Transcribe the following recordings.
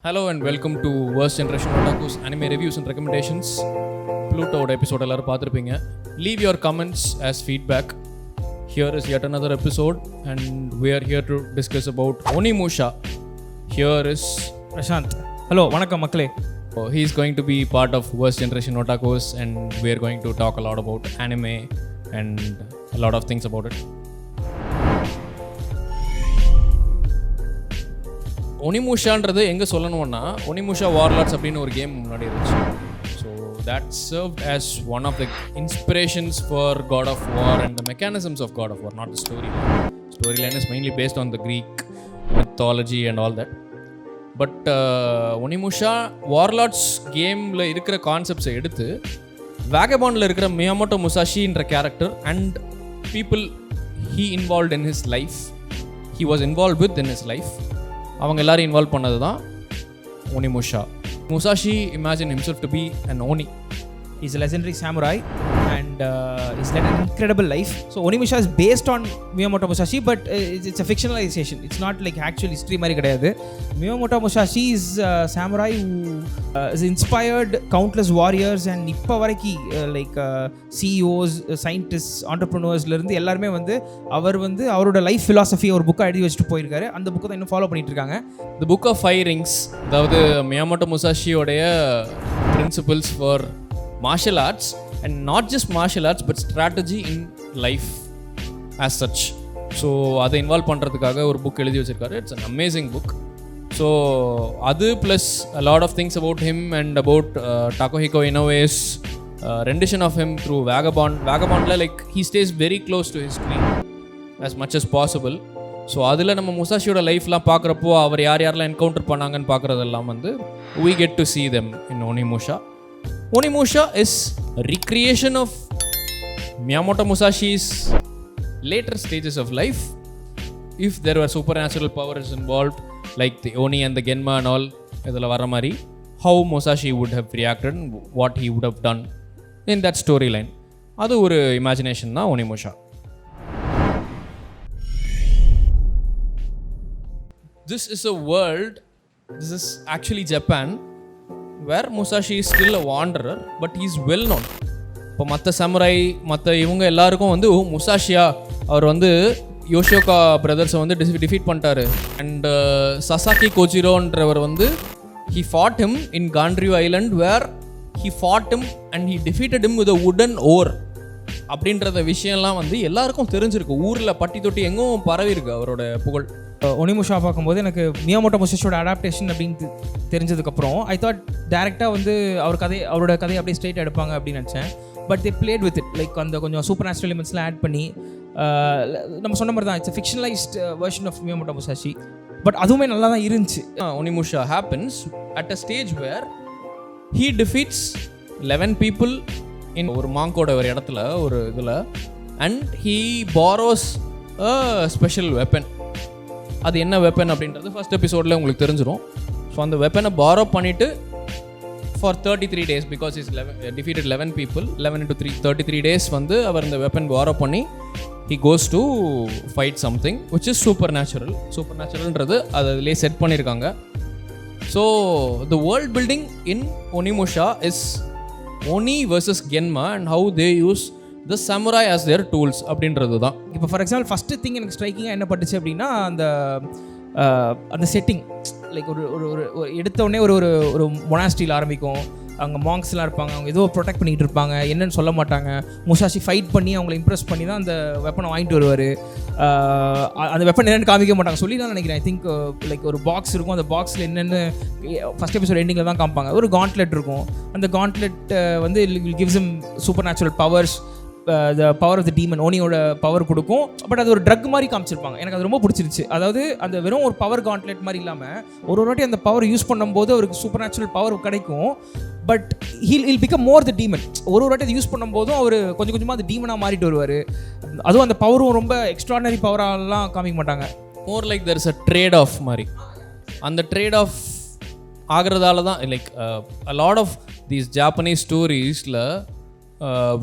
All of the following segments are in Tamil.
Hello and welcome to Worst Generation Otaku's Anime Reviews and Recommendations. Pluto episode எல்லாரும் பார்த்திருப்பீங்க. Leave your comments as feedback. Here is yet another episode and we are here to discuss about Onimusha. Here is Prashant. Hello, வணக்கம் மக்களே. He is going to be part of Worst Generation Otakus and we are going to talk a lot about anime and a lot of things about it. ஒனிமுஷான்றது எங்கே சொல்லணும்னா ஒனிமுஷா வார்லார்ட்ஸ் அப்படின்னு ஒரு கேம் முன்னாடி இருந்துச்சு. So that served as one of the inspirations for God of War and the mechanisms of God of War, not the storyline. Storyline is mainly based on the Greek mythology and all that. But Onimusha Warlords கேமில் இருக்கிற கான்செப்ட்ஸை எடுத்து வேகபாண்டில் இருக்கிற மியாமோட்டோ முசாஷின்ற character and people he involved in his life, he was involved with in his life, அவங்க எல்லாரும் இன்வால்வ் பண்ணது தான் Onimusha. Musashi imagined himself to be an Oni. He's a legendary samurai and he's led an incredible life. So Onimusha is based on Miyamoto Musashi, but it's a fictionalization. It's not like actual history mari kedayadu. Miyamoto Musashi is a samurai who has inspired countless warriors and இப்ப வரைக்கும் CEOs, scientists, entrepreneurs ல இருந்து எல்லாரும் வந்து அவர் வந்து அவரோட லைஃப் philosophy ஒரு புக் எழுதி வச்சிட்டு போயிருக்காரு. அந்த புக்கை தான் இன்னும் ஃபாலோ பண்ணிட்டு இருக்காங்க. The Book of Five Rings, அதாவது மியாமோட்டோ முசாஷியோடைய principles for martial arts, and not just martial arts but strategy in life as such. So அதை இன்வால்வ் பண்ணுறதுக்காக ஒரு புக் எழுதி வச்சிருக்காரு. It's an amazing book. So அது plus a lot of things about him and about Takahiko Inoue's rendition of him through Vagabondல like he stays very close to history as much as possible. So அதில் நம்ம முசாஷியோட லைஃப்லாம் பார்க்குறப்போ அவர் யாரெல்லாம் என்கவுண்டர் பண்ணாங்கன்னு பார்க்குறதெல்லாம் வந்து we get to see them in Onimusha. Onimusha is a recreation of Miyamoto Musashi's later stages of life. If there were supernatural powers involved, like the Oni and the Genma and all, idhula vara mari, how Musashi would have reacted and what he would have done in that storyline. Adu oru imagination na Onimusha. This is a world, this is actually Japan, where Musashi is still a wanderer, but he is well known. இப்போ மற்ற சமுராய் மற்ற இவங்க எல்லாருக்கும் வந்து முசாஷியா அவர் வந்து யோஷியோகா பிரதர்ஸை வந்து டிஃபீட் பண்ணிட்டாரு. அண்ட் சசாக்கி கோஜிரோன்றவர் வந்து he fought him in Ganryu Island, where he fought him and he defeated him with a wooden oar. அப்படின்றத விஷயம்லாம் வந்து எல்லாருக்கும் தெரிஞ்சிருக்கு. ஊரில் பட்டி தொட்டி எங்கும் பரவி இருக்கு அவரோட புகழ். ஒனிமுஷா பார்க்கும்போது எனக்கு மியாமோட்டோ முசாஷியோட அடாப்டேஷன் அப்படின்னு தெரிஞ்சதுக்கப்புறம் ஐ தாட் டேரெக்டாக வந்து அவரோட கதையை அப்படியே ஸ்ட்ரெயிட் எடுப்பாங்க அப்படின்னு நினச்சேன். But they played with it like அந்த கொஞ்சம் சூப்பர் நேச்சுரல் எலிமெண்ட்ஸ்லாம் ஆட் பண்ணி நம்ம சொன்ன மாதிரி தான் it's fictionalised version of Miyamoto Musashi. But அதுவுமே நல்லா தான் இருந்துச்சு. Onimusha happens at a stage where he defeats 11 people in ஒரு மாங்கோட ஒரு இடத்துல ஒரு இதில், and he borrows a special weapon. அது என்ன வெப்பன் அப்படின்றது ஃபர்ஸ்ட் எபிசோடில் உங்களுக்கு தெரிஞ்சிடும். ஸோ அந்த வெப்பனை பாரோ பண்ணிவிட்டு for 33 days, because is defeated 11 people, 11 into 3, 33 days வந்து அவர் இந்த வெப்பன் பாரோ பண்ணி he goes to fight something which is supernatural. சூப்பர்நேச்சுரல்ன்றது அதிலே செட் பண்ணியிருக்காங்க. So the world building in Onimusha is Oni versus Genma and how they use the samurai as their tools அப்படின்றது தான். இப்போ ஃபார் எக்ஸாம்பிள் ஃபஸ்ட்டு திங் எனக்கு ஸ்ட்ரைக்கிங்காக என்ன பட்டுச்சு அப்படின்னா அந்த செட்டிங் லைக் ஒரு எடுத்த உடனே ஒரு மொனாஸ்ட்ரியில் ஆரம்பிக்கும். அங்கே மாங்க்ஸ்லாம் இருப்பாங்க, அவங்க ஏதோ ப்ரொடெக்ட் பண்ணிகிட்டு இருப்பாங்க, என்னன்னு சொல்ல மாட்டாங்க. முசாஷி ஃபைட் பண்ணி அவங்கள இம்ப்ரெஸ் பண்ணி தான் அந்த வெப்பனை வாங்கிட்டு வருவார். அந்த வெப்பன் என்னென்னு காமிக்க மாட்டாங்க சொல்லி தான் நினைக்கிறேன். ஐ திங்க் லைக் ஒரு பாக்ஸ் இருக்கும், அந்த பாக்ஸில் என்னென்னு ஃபஸ்ட் எபிசோட் எண்டிங்கில் தான் காமிப்பாங்க. ஒரு காண்ட்லெட் இருக்கும், அந்த காண்ட்லெட் வந்து gives him supernatural powers, the power of the demon, ஓனியோட பவர் கொடுக்கும். பட் அது ஒரு ட்ரக் மாதிரி காமிச்சிருப்பாங்க. எனக்கு அது ரொம்ப பிடிச்சிருச்சு. அதாவது அந்த வெறும் ஒரு பவர் காண்ட்லெட் மாதிரி இல்லாமல் ஒரு வாட்டி அந்த பவர் யூஸ் பண்ணும்போது அவருக்கு சூப்பர் நேச்சுரல் பவர் கிடைக்கும். But he'll become more the demon. ஒரு வாட்டி அதை யூஸ் பண்ணும்போதும் அவர் கொஞ்சம் கொஞ்சமாக அந்த டீமனாக மாறிட்டு வருவார். அதுவும் அந்த பவரும் ரொம்ப எக்ஸ்ட்ராடனரி பவராலாம் காமிக்க மாட்டாங்க. More like there is a trade off மாதிரி. அந்த ட்ரேட் ஆஃப் ஆகிறதால தான் like a lot of these Japanese stories-ல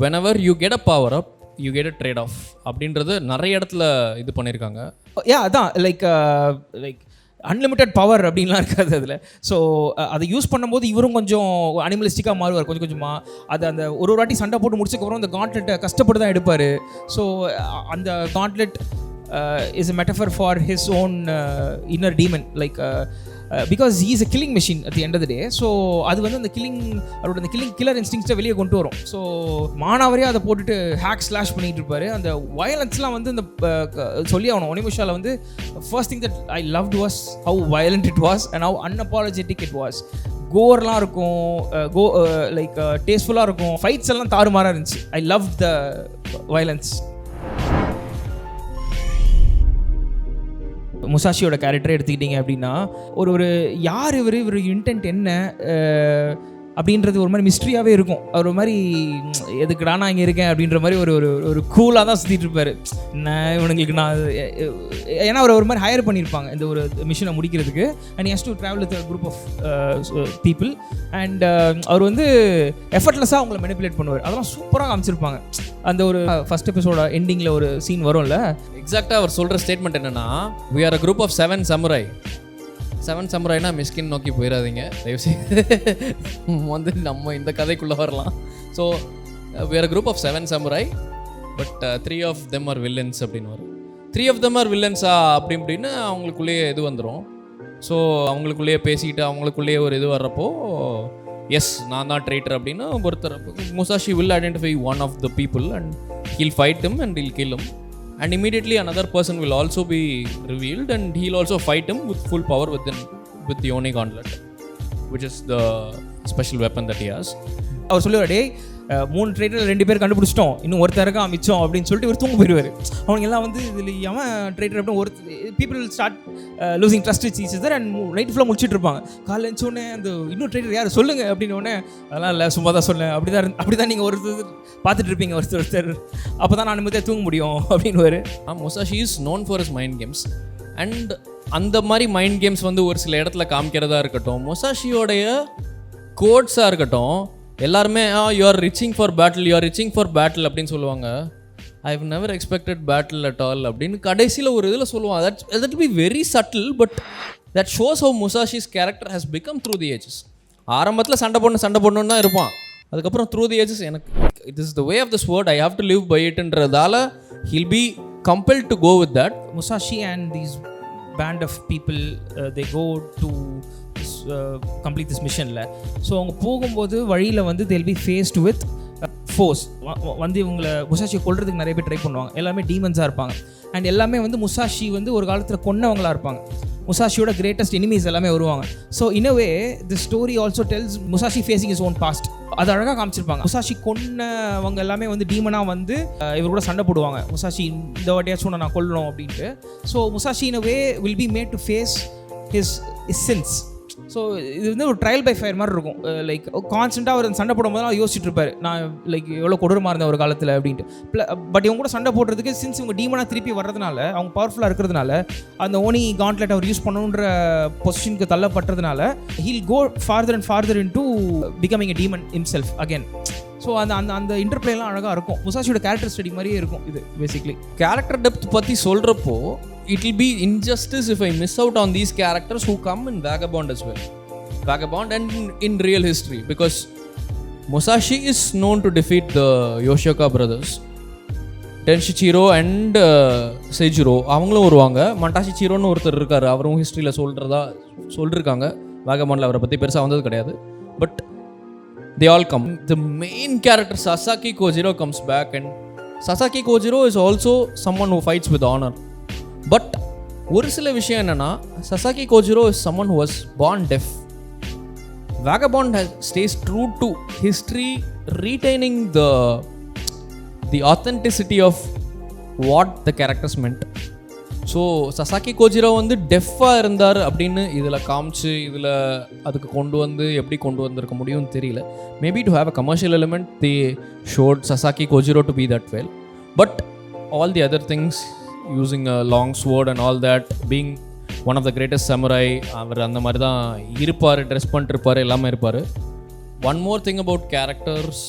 whenever you get a power up you get a trade off அப்படின்றது நிறைய இடத்துல இது பண்ணியிருக்காங்க. அதான் லைக் அன்லிமிட்டட் பவர் அப்படின்லாம் இருக்காது அதில். ஸோ அதை யூஸ் பண்ணும்போது இவரும் கொஞ்சம் அனிமலிஸ்டிக்காக மாறுவார் கொஞ்சம் கொஞ்சமாக. அது அந்த ஒரு வாட்டி சண்டை போட்டு முடிச்சதுக்கப்புறம் அந்த காண்ட்லெட்டை கஷ்டப்பட்டு தான் எடுப்பார். ஸோ அந்த gauntlet is a metaphor for his own inner demon, like because he is a killing machine at the end of the day. So அது வந்து அந்த அவரோட அந்த கில்லர் இன்ஸ்டிங்க்ஸை வெளியே கொண்டு வரும். ஸோ மானாவரியாக அதை போட்டுட்டு ஹேக் ஸ்லாஷ் பண்ணிட்டு இருப்பாரு. அந்த வயலன்ஸ்லாம் வந்து இந்த சொல்லி ஆகணும். ஒனிமுஷாவில் வந்து first thing that I loved was how violent it was and how unapologetic it was. கோர்லாம் இருக்கும், லைக் டேஸ்ட்ஃபுல்லாக இருக்கும், ஃபைட்ஸ் எல்லாம் தாறுமாறாக இருந்துச்சு. I love the violence. முசாஷியோட கேரக்டரை எடுத்துக்கிட்டிங்க அப்படின்னா ஒரு யார் இவர் இன்டென்ட் என்ன அப்படின்றது ஒரு மாதிரி மிஸ்ட்ரியாகவே இருக்கும். அவர் ஒரு மாதிரி எதுக்குடா நான் இங்கே இருக்கேன் அப்படின்ற மாதிரி ஒரு கூலாக தான் சுற்றிட்டு இருப்பார். இவனுங்களுக்கு நான் ஏன்னா அவர் ஒரு மாதிரி ஹையர் பண்ணியிருப்பாங்க இந்த ஒரு மிஷனை முடிக்கிறதுக்கு. And has to travel with group of people. And அவர் வந்து எஃபர்ட்லெஸ்ஸாக அவங்களை மெனிப்புலேட் பண்ணுவார். அதெல்லாம் சூப்பராக காமிச்சிருப்பாங்க. அந்த ஒரு ஃபர்ஸ்ட் எபிசோட எண்டிங்கில் ஒரு சீன் வரும்ல, எக்ஸாக்டாக அவர் சொல்கிற ஸ்டேட்மெண்ட் என்னென்னா, we are a group of 7 samurai. 7 samurai மிஸ்கின் நோக்கி போயிடாதீங்க தயவுசெய்து, வந்து நம்ம இந்த கதைக்குள்ளே வரலாம். So we are a group of 7 samurai but 3 of them are villains அப்படின்னு வரும். 3 of them are villains அப்படின்னு அவங்களுக்குள்ளேயே இது வந்துடும். ஸோ அவங்களுக்குள்ளேயே பேசிக்கிட்டு அவங்களுக்குள்ளேயே ஒரு இது வர்றப்போ, எஸ் நான் தான் ட்ரைட்டர் அப்படின்னு ஒருத்தர் Musashi will identify one of the people and he'll fight him and he'll kill him. And immediately another person will also be revealed and he'll also fight him with full power with the Oni gauntlet, which is the special weapon that he has. அவர் சொல்லுவார், டே 3 ட்ரைட்டர் 2 பேர் கண்டுபிடிச்சிட்டோம், இன்னும் ஒருத்தருக்கா மிச்சம் அப்படின்னு சொல்லிட்டு இவர் தூங்க போயிடுவார். அவங்க எல்லாம் வந்து இதில் அவன் ட்ரைட்டர் அப்படின்னு ஒரு people start losing trust with each other and night ஃபுல்லாக முடிச்சுட்டு இருப்பாங்க. காலைல எழுந்தோடனே அந்த இன்னும் ட்ரைட்டர் யார் சொல்லுங்க அப்படின்னோடனே, அதெல்லாம் இல்லை சும்மா தான் சொன்னேன், அப்படி தான் நீங்கள் ஒருத்தர் பார்த்துட்டு இருப்பீங்க ஒருத்தர், அப்போ தான் நான் நிம்மதியாக தூங்க முடியும் அப்படின்னு. Musashi is known for his mind games. And அந்த மாதிரி மைண்ட் கேம்ஸ் வந்து ஒரு சில இடத்துல காமிக்கிறதா இருக்கட்டும், முசாஷியோடைய கோட்ஸாக இருக்கட்டும், எல்லாருமே you are reaching for battle அப்படின்னு சொல்லுவாங்க. I have never expected battle at all அப்படின்னு கடைசியில் ஒரு இதில் சொல்லுவாங்க. That be very subtle but that shows how Musashi's character has become through the ages. ஆரம்பத்தில் சண்டை போடணுன்னு தான் இருப்பான். அதுக்கப்புறம் த்ரூ தி ஏஜஸ் எனக்கு it is the way of the sword, I have to live by இட்ன்றதால he'll be compelled to go with that. Musashi and these band of people they go to complete this மிஷனில். ஸோ அவங்க போகும்போது வழியில் வந்து they'll be faced with force. வந்து இவங்களை முசாஷியை கொல்றதுக்கு நிறைய பேர் ட்ரை பண்ணுவாங்க. எல்லாமே டீமன்ஸாக இருப்பாங்க. அண்ட் எல்லாமே வந்து முசாஷி வந்து ஒரு காலத்தில் கொன்னவங்களாக இருப்பாங்க. முசாஷியோட கிரேட்டஸ்ட் எனிமீஸ் எல்லாமே வருவாங்க. So in a way the story also tells Musashi facing his own past. அது அழகாக காமிச்சிருப்பாங்க. முசாஷி கொன்னவங்க எல்லாமே வந்து டீமனாக வந்து இவர் கூட சண்டை போடுவாங்க. முசாஷி இந்த வாட்டியாச்சும் நான் கொல்லணும் அப்படின்ட்டு. So Musashi in a way will be made to face his sins. So இது வந்து ஒரு ட்ரையல் பை ஃபயர் மாதிரி இருக்கும். லைக் கான்ஸ்டண்ட்டாக அவர் சண்டை போடும் போதெல்லாம் யோசிச்சுட்டு இருப்பார், நான் லைக் எவ்வளோ கொடூரமாக இருந்தேன் ஒரு காலத்தில் அப்படின்ட்டு. பட் இவங்க கூட சண்டை போடுறதுக்கு சின்ஸ் இவங்க டீமனாக திருப்பி வர்றதுனால, அவங்க பவர்ஃபுல்லாக இருக்கிறதுனால, அந்த ஓனி காண்ட்லெட் அவர் யூஸ் பண்ணணுன்ற பொசிஷனுக்கு தள்ளப்பட்டதுனால he'll go farther and farther in to becoming a demon himself again. So அந்த இன்டர்பிளேலாம் அழகாக இருக்கும். முசாஷியோட கேரக்டர் ஸ்டடி மாதிரியே இருக்கும் இது. பேசிக்லி கேரக்டர் டெப்த் பற்றி சொல்கிறப்போ it will be injustice if I miss out on these characters who come in Vagabond as well. Vagabond and in real history, because Musashi is known to defeat the Yoshioka brothers. Tenshichiro and Seijiro அவங்களும் வருவாங்க. மண்டாஷிச்சிரோன்னு ஒருத்தர் இருக்கார், அவரும் ஹிஸ்ட்ரியில் சொல்லிருக்காங்க. வேகபாண்டில் அவரை பற்றி பெருசாக வந்தது கிடையாது. But they all come. The main character Sasaki Kojiro comes back, and Sasaki Kojiro is also someone who fights with honor. But ஒரு சில விஷயம் என்னென்னா, Sasaki Kojiro is someone who was born deaf. Vagabond stays true to history, retaining the authenticity of what the characters meant. So Sasaki Kojiro வந்து டெஃப்பாக இருந்தார் அப்படின்னு இதில் காமிச்சு இதில் அதுக்கு எப்படி கொண்டு வந்திருக்க முடியும்னு தெரியல. Maybe to have a commercial element they showed Sasaki Kojiro to be that well. But all the other things, using a long sword and all that, being one of the greatest samurai, அவர் அந்த மாதிரி தான் இருப்பார், ட்ரெஸ் பண்ணிருப்பார், எல்லாமே இருப்பார். One more thing about characters,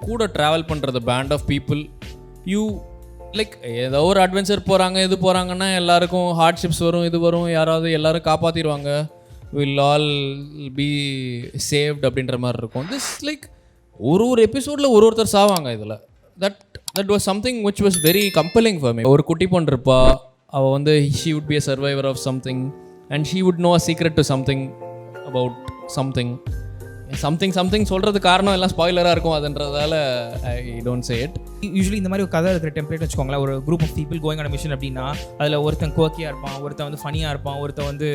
கூட ட்ராவல் பண்ணுறது band of people, you like ஏதோ ஒரு அட்வென்ச்சர் போகிறாங்க இது போகிறாங்கன்னா எல்லாருக்கும் ஹார்ட்ஷிப்ஸ் வரும் இது வரும் யாராவது எல்லோரும் காப்பாற்றிடுவாங்க வில் ஆல் பி சேவ்ட் அப்படின்ற மாதிரி இருக்கும். திஸ் லைக் ஒரு எபிசோடில் ஒருத்தர் சாவாங்க இதில். That was something which was very compelling for me. ஒரு குட்டி பொண்ணு இருப்பா, அவள் வந்து she would be a survivor of something and she would know a secret to something about something சொல்கிறது காரணம் எல்லாம் ஸ்பாய்லராக இருக்கும், அதுன்றதால I don't say it. Usually இந்த மாதிரி ஒரு கதை இருக்கிற டெம்ப்ளேட் வச்சுக்கோங்களேன். ஒரு group of people going on mission அப்படின்னா அதில் ஒருத்தன் குவர்க்கியாக இருப்பான், ஒருத்தன் வந்து ஃபனியாக இருப்பான், ஒருத்தன் வந்து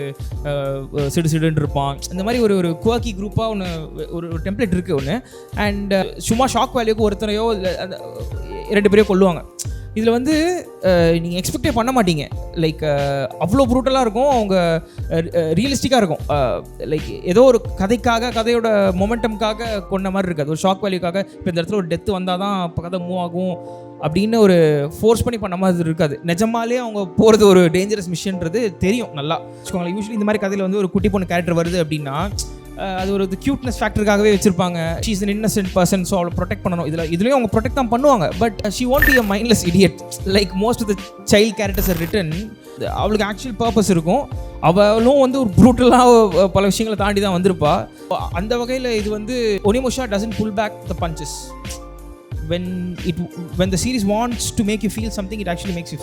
சிடுன்னு இருப்பான். இந்த மாதிரி ஒரு குவர்க்கி குரூப்பாக ஒரு டெம்ப்ளேட் இருக்குது ஒன்று. அண்ட் சும்மா ஷாக் வேல்யூக்கு ஒருத்தனையோ 2 பேரையோ கொல்லுவாங்க. இதில் வந்து நீங்கள் எக்ஸ்பெக்டே பண்ண மாட்டீங்க. லைக் அவ்வளோ ப்ரூட்டலாக இருக்கும், அவங்க ரியலிஸ்டிக்காக இருக்கும். லைக் ஏதோ ஒரு கதையோட மொமெண்டம்காக கொண்ட மாதிரி இருக்காது, ஒரு ஷாக் வேல்யூக்காக. இப்போ இந்த இடத்துல ஒரு டெத்து வந்தால் தான் இப்போ கதை மூவ் ஆகும் அப்படின்னு ஒரு ஃபோர்ஸ் பண்ணி பண்ண மாதிரி இருக்காது. நிஜமாலே அவங்க போகிறது ஒரு டேஞ்சரஸ் மிஷன்றது தெரியும் நல்லா வச்சுக்கோங்களேன். யூஸ்வலி இந்த மாதிரி கதையில் வந்து ஒரு குட்டி பொண்ணு கேரக்டர் வருது அப்படின்னா அது ஒரு க்யூட்னஸ் ஃபேக்டருக்காகவே வச்சிருப்பாங்க. She is an innocent person, so அவளை ப்ரொடெக்ட் பண்ணணும். இதுலேயும் அவங்க ப்ரொடெக்ட் தான் பண்ணுவாங்க. But she won't be a mindless idiot like most of the child characters are written. அவளுக்கு ஆக்சுவல் பர்பஸ் இருக்கும். அவளும் வந்து ஒரு ப்ரூட்டலாக பல விஷயங்களை தாண்டி தான் வந்திருப்பா. அந்த வகையில் இது வந்து Onimusha doesn't pull back the punches. When the series wants to make you feel something, it actually makes you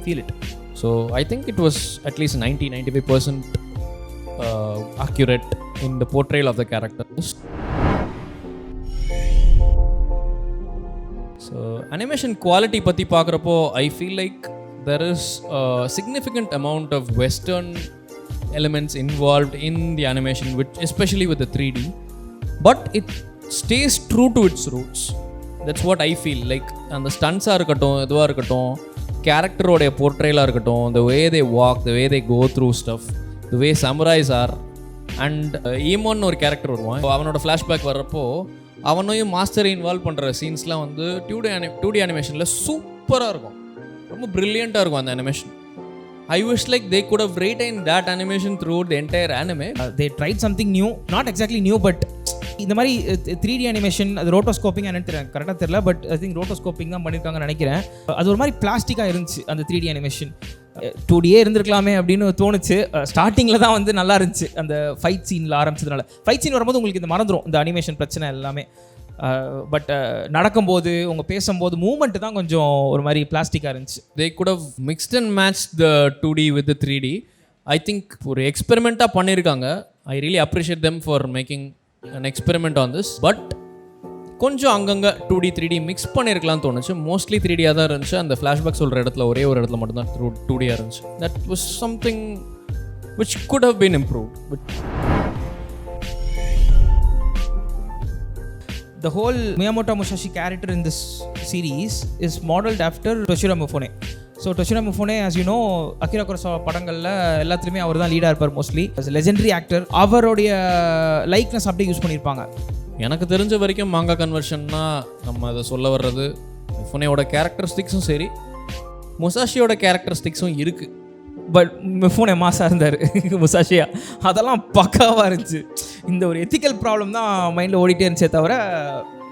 feel it. So I think it was at least 90-95% accurate in the portrayal of the characters. So animation quality பத்தி பார்க்குறப்போ I feel like there is a significant amount of western elements involved in the animation, which especially with the 3D, but it stays true to its roots. That's what I feel like. And the stunts ஆ இருக்கட்டும், எதுவாக இருக்கட்டும், கேரக்டரோடைய போர்ட்ரேலாக இருக்கட்டும், the way they walk, the way they go through stuff, the way samurais are. And ஈமோன்னு ஒரு கேரக்டர் வருவான். அவனோட ஃப்ளாஷ்பேக் வர்றப்போ அவனையும் மாஸ்டரை இன்வால்வ் பண்ணுற சீன்ஸ்லாம் வந்து 2D அனிமேஷனில் சூப்பராக இருக்கும், ரொம்ப ப்ரில்லியண்ட்டாக இருக்கும் அந்த animation. I wish like they could have retained that animation throughout the entire anime. They tried something new, not exactly new, but இந்த மாதிரி 3D அனிமேஷன், அது ரோட்டோஸ்கோப்பிங் என்னன்னு கரெக்டாக தெரியல, பட் ஐ திங்க் ரோட்டோஸ்கோப்பிங் தான் பண்ணியிருக்காங்கன்னு நினைக்கிறேன். அது ஒரு மாதிரி பிளாஸ்டிக்காக இருந்துச்சு அந்த 3D அனிமேஷன். 2Dயே இருந்திருக்கலாமே அப்படின்னு தோணுச்சு. ஸ்டார்டிங்கில் தான் வந்து நல்லா இருந்துச்சு, அந்த ஃபைட் சீனில் ஆரம்பிச்சதுனால. ஃபைட் சீன் வரும்போது உங்களுக்கு இந்த மறந்துடும் இந்த அனிமேஷன் பிரச்சனை எல்லாமே. பட் நடக்கும்போது உங்கள் பேசும்போது மூமெண்ட் தான் கொஞ்சம் ஒரு மாதிரி பிளாஸ்டிக்காக இருந்துச்சு. They could have mixed and matched the 2D with the 3D. I think ஒரு எக்ஸ்பெரிமெண்ட்டாக பண்ணியிருக்காங்க. I really appreciate them for making an experiment on this. But கொஞ்சம் அங்கங்கே 2D 3D மிக்ஸ் பண்ணியிருக்கலாம்னு தோணுச்சு. மோஸ்ட்லி 3Dயாக தான் இருந்துச்சு. அந்த ஃப்ளாஷ்பேக் சொல்கிற இடத்துல ஒரே ஒரு இடத்துல மட்டும்தான் 2Dயாக இருந்துச்சு. That was something which could have been improved. The whole Miyamoto Musashi character in this series is modeled after Toshiro Mifune. So Toshiro Mifune, as you know, Akira Kurosawa படங்களில் எல்லாத்துலேயுமே அவர் தான் லீடாக இருப்பார் மோஸ்ட்லி. Legendary actor. அவருடைய லைக்னஸ் அப்படியே யூஸ் பண்ணியிருப்பாங்க. எனக்கு தெரிஞ்ச வரைக்கும் மாங்கா கன்வர்ஷன்னா நம்ம அதை சொல்ல வர்றது மிஃபுனேயோட கேரக்டரிஸ்டிக்ஸும் சரி, முசாஷியோட கேரக்டரிஸ்டிக்ஸும் இருக்குது. பட் மிஃபுனே மாசாக இருந்தார், முசாஷியா அதெல்லாம் பக்காவாக இருந்துச்சு. இந்த ஒரு எத்திக்கல் ப்ராப்ளம் தான் மைண்டில் ஓடிட்டே இருந்துச்சே தவிர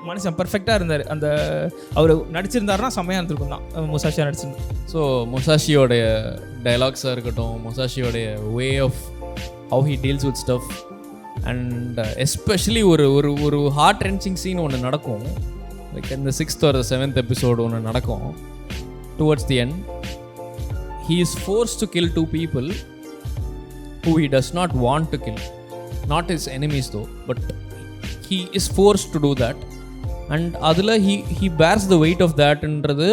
மனுஷன் பர்ஃபெக்டாக இருந்தார். அந்த அவர் நடிச்சிருந்தாருன்னா செம்மையாக இருந்திருக்கும் தான் முசாஷியாக நடிச்சிருந்தார். ஸோ முசாஷியோடைய டைலாக்ஸாக இருக்கட்டும், முசாஷியோடைய way of how he deals with stuff, and especially ஒரு ஹார்ட் ரென்ச்சிங் சீன் ஒன்று நடக்கும். லைக் இந்த 6th or 7th எபிசோடு ஒன்று நடக்கும். Towards the end he is forced to kill 2 people who he does not want to kill, not his enemies though, but he is forced to do that. And adula he bears the weight of that endradhu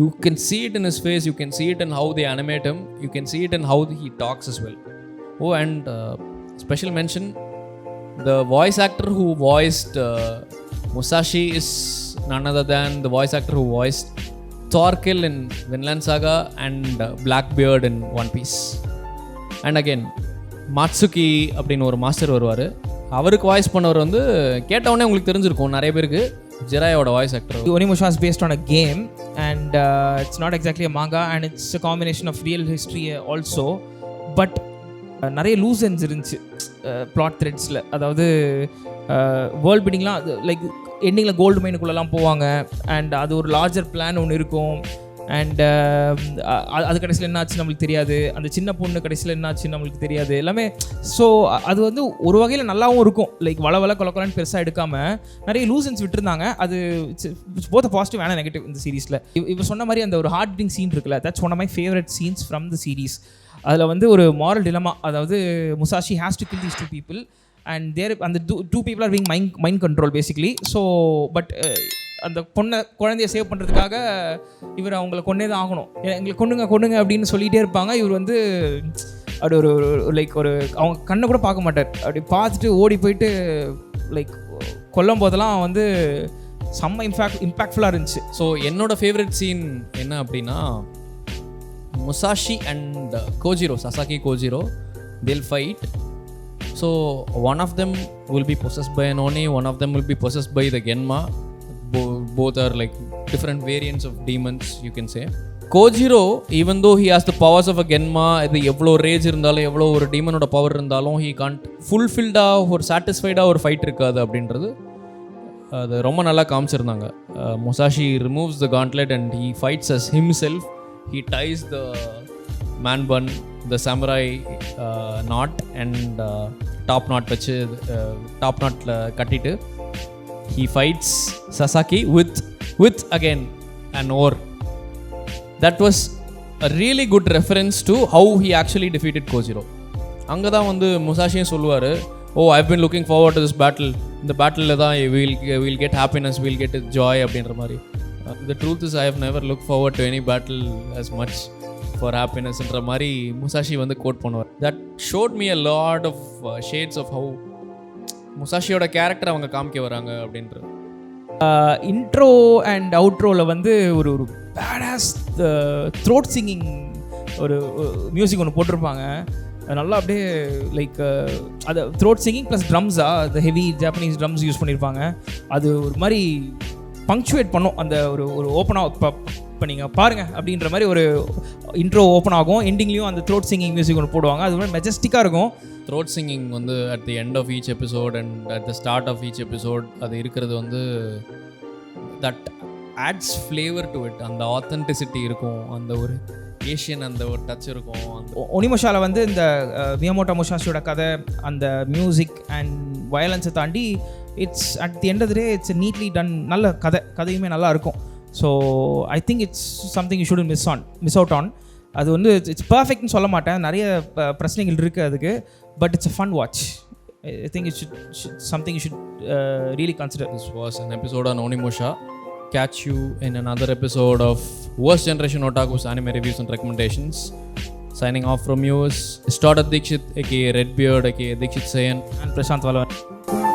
you can see it in his face, you can see it in how they animate him, you can see it in how he talks as well. Oh, and special mention, the voice actor who voiced Musashi is none other than the voice actor who voiced Thorkill in Vinland Saga and Blackbeard in One Piece. And again Matsuki அப்படின்னு ஒரு மாஸ்டர் வருவார். அவருக்கு வாய்ஸ் பண்ணவர் வந்து கேட்டவுடனே உங்களுக்கு தெரிஞ்சிருக்கும் நிறைய பேருக்கு, ஜெராயோட voice actor. Onimusha is based on a game and it's not exactly a manga and it's a combination of real history also, but நிறைய லூஸ் எண்ட்ஸ் இருந்துச்சு பிளாட் த்ரெட்ஸில். அதாவது வேர்ல்ட் பில்டிங்லாம் லைக் எண்டிங்கில் கோல்டு மைனுக்குள்ளெல்லாம் போவாங்க அண்ட் அது ஒரு லார்ஜர் பிளான் ஒன்று இருக்கும். அண்ட் அது கடைசியில் என்னாச்சு நம்மளுக்கு தெரியாது, அந்த சின்ன பொண்ணு கடைசியில் என்னாச்சு நம்மளுக்கு தெரியாது எல்லாமே. ஸோ அது வந்து ஒரு வகையில் நல்லாவும் இருக்கும், லைக் வள கொலக்கொலன்னு பெருசாக எடுக்காமல் நிறைய லூசன்ஸ் விட்டுருந்தாங்க. அது போத் பாசிட்டிவ் அண்ட் நெகட்டிவ் இந்த சீரீஸில். இவர் சொன்ன மாதிரி அந்த ஒரு ஹார்ட் பீட்டிங் சீன் இருக்குல்ல, that's one of my favourite scenes from the series. அதில் வந்து ஒரு மாரல் டிலமா, அதாவது Musashi has to kill these two people and there அந்த two people are being mind control basically. So but அந்த குழந்தைய சேவ் பண்ணுறதுக்காக இவர் அவங்கள கொன்னே தான் ஆகணும், எங்களை கொண்டுங்க அப்படின்னு சொல்லிகிட்டே இருப்பாங்க. இவர் வந்து அப்படி ஒரு லைக் ஒரு அவங்க கண்ணை கூட பார்க்க மாட்டார், அப்படி பார்த்துட்டு ஓடி போயிட்டு லைக் கொல்லும் போதெல்லாம் வந்து செம்ம இம்பேக்ட்ஃபுல்லாக இருந்துச்சு. ஸோ என்னோட ஃபேவரட் சீன் என்ன அப்படின்னா, Musashi and Kojiro, Sasaki Kojiro, they'll fight. So one of them will be possessed by an Oni, one of them will be possessed by the Genma. Both are like different variants of demons, you can say. Kojiro, even though he has the powers of a Genma, அது எவ்வளோ ரேஜ் இருந்தாலும் எவ்வளோ ஒரு டீமனோட பவர் இருந்தாலும் he can't ஃபுல்ஃபில்டாக ஒரு சாட்டிஸ்ஃபைடாக ஒரு ஃபைட் இருக்காது அப்படின்றது அது ரொம்ப நல்லா காமிச்சிருந்தாங்க. Musashi removes the gauntlet and he fights as himself. He ties the man bun, the samurai knot and top knot வச்சு top knotல கட்டிட்டு he fights Sasaki with again an oar. That was a really good reference to how he actually defeated Kojiro. அங்கே தான் வந்து முசாஷியும் சொல்லுவார், oh I've been looking forward to this battle, இந்த பேட்டிலில் தான் we'll get happiness, we'll get joy அப்படின்ற மாதிரி. The truth is I have never looked forward to any battle as much for happiness ன்ற மாதிரி முசாஷி வந்து கோட் பண்ணுவார். That showed me a lot of shades of how முசாஷியோட கேரக்டர் அவங்க காமிக்க வராங்க அப்படின்றது. இன்ட்ரோ அண்ட் அவுட்ரோவில் வந்து ஒரு பேடாஸ் த்ரோட் சிங்கிங் ஒரு மியூசிக் ஒன்று போட்டிருப்பாங்க. நல்லா அப்படியே லைக் அது த்ரோட் சிங்கிங் ப்ளஸ் ட்ரம்ஸா, அந்த ஹெவி ஜாப்பனீஸ் ட்ரம்ஸ் யூஸ் பண்ணியிருப்பாங்க. அது ஒரு மாதிரி பங்க்சுவேட் பண்ணும் அந்த ஒரு ஓப்பனாக இப்போ நீங்கள் பாருங்கள் அப்படின்ற மாதிரி ஒரு இன்ட்ரோ ஓப்பன் ஆகும். எண்டிங்லேயும் அந்த த்ரோட் சிங்கிங் மியூசிக் ஒன்று போடுவாங்க. அது மாதிரி மெஜஸ்டிக்காக இருக்கும். த்ரோட் சிங்கிங் வந்து at the end of each episode and at the start of each episode அது இருக்கிறது வந்து that adds flavour to it. அந்த ஆத்தென்டிசிட்டி இருக்கும், அந்த ஒரு ஏஷியன் அந்த ஒரு டச் இருக்கும். அந்த ஒனிமுஷாவில் வந்து இந்த மியமோட்டோ முசாஷியோட கதை, அந்த மியூசிக் அண்ட் வயலன்ஸை தாண்டி it's at the end of the day it's neatly done. நல்ல கதையுமே நல்லா இருக்கும். So I think it's something you should miss out on. அது வந்து இட்ஸ் பர்ஃபெக்ட்னு சொல்ல மாட்டேன், நிறைய பிரச்சனைகள் இருக்குது அதுக்கு. But it's a fun watch. I think it should something you should really consider. This was an episode on Onimusha. Catch you in another episode of Worst Generation Otaku's Anime Reviews and Recommendations. Signing off from you is Started Dikshit aka Redbeard aka Dikshit Sayan and Prashant Valavan.